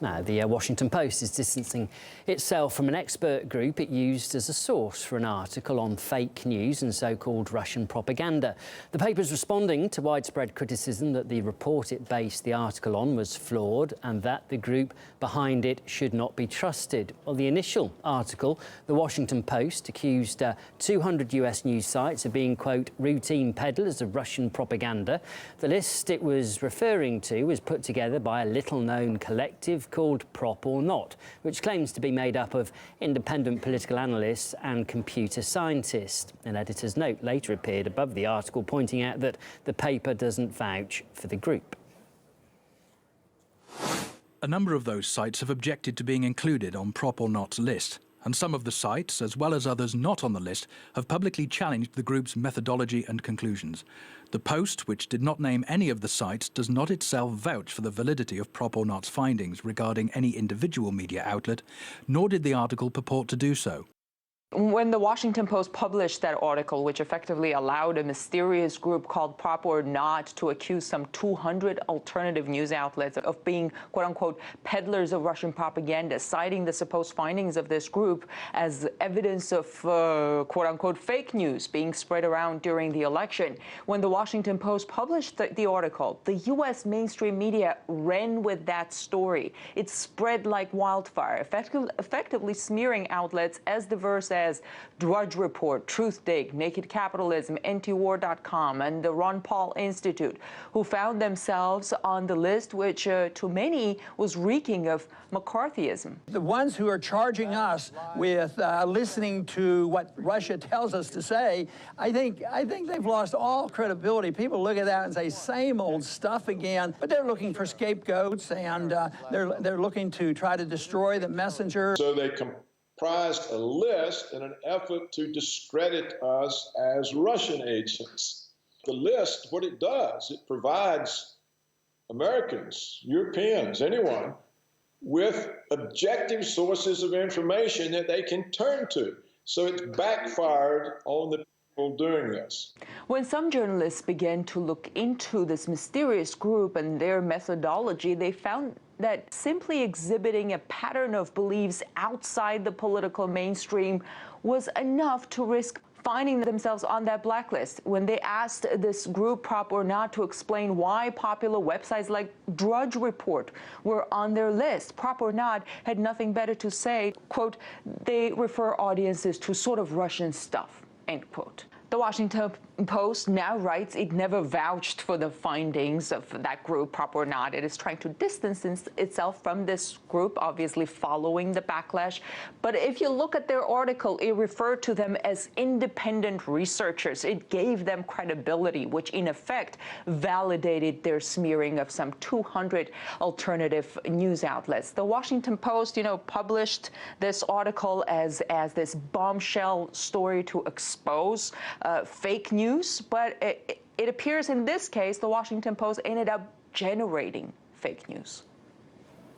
Now, the Washington Post is distancing itself from an expert group it used as a source for an article on fake news and so-called Russian propaganda. The paper's responding to widespread criticism that the report it based the article on was flawed and that the group behind it should not be trusted. Well, the initial article, the Washington Post, accused 200 US news sites of being, quote, routine peddlers of Russian propaganda. The list it was referring to was put together by a little-known collective called Prop or Not, which claims to be made up of independent political analysts and computer scientists. An editor's note later appeared above the article pointing out that the paper doesn't vouch for the group. A number of those sites have objected to being included on Prop or Not's list, and some of the sites, as well as others not on the list, have publicly challenged the group's methodology and conclusions. The Post, which did not name any of the sites, does not itself vouch for the validity of Prop or Not's findings regarding any individual media outlet, nor did the article purport to do so. When the Washington Post published that article, which effectively allowed a mysterious group called Prop or Not to accuse some 200 alternative news outlets of being, quote-unquote, peddlers of Russian propaganda, citing the supposed findings of this group as evidence of, quote-unquote, fake news being spread around during the election. When the Washington Post published the article, the U.S. mainstream media ran with that story. It spread like wildfire, effectively smearing outlets as diverse as Drudge Report, Truthdig, Naked Capitalism, Antiwar.com, and the Ron Paul Institute, who found themselves on the list, which to many was reeking of McCarthyism. The ones who are charging us with listening to what Russia tells us to say, I think they've lost all credibility. People look at that and say, same old stuff again, but they're looking for scapegoats and they're looking to try to destroy the messenger. So they comprised a list in an effort to discredit us as Russian agents. The list, what it does, it provides Americans, Europeans, anyone, with objective sources of information that they can turn to. So it's backfired on the people doing this. When some journalists began to look into this mysterious group and their methodology, they found that simply exhibiting a pattern of beliefs outside the political mainstream was enough to risk finding themselves on that blacklist. When they asked this group, Prop or Not, to explain why popular websites like Drudge Report were on their list, Prop or Not had nothing better to say. Quote, they refer audiences to sort of Russian stuff, end quote. The Washington Post now writes it never vouched for the findings of that group, Prop or Not. It is trying to distance itself from this group, obviously following the backlash. But if you look at their article, it referred to them as independent researchers. It gave them credibility, which in effect validated their smearing of some 200 alternative news outlets. The Washington Post, published this article as this bombshell story to expose fake news, but it appears in this case the Washington Post ended up generating fake news.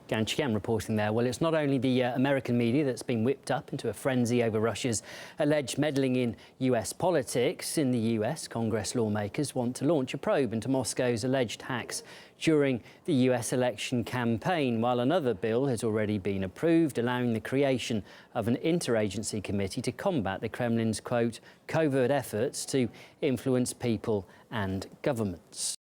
Gan reporting there. Well, it's not only the American media that's been whipped up into a frenzy over Russia's alleged meddling in US politics. In the US, Congress lawmakers want to launch a probe into Moscow's alleged hacks during the US election campaign, while another bill has already been approved, allowing the creation of an interagency committee to combat the Kremlin's, quote, covert efforts to influence people and governments.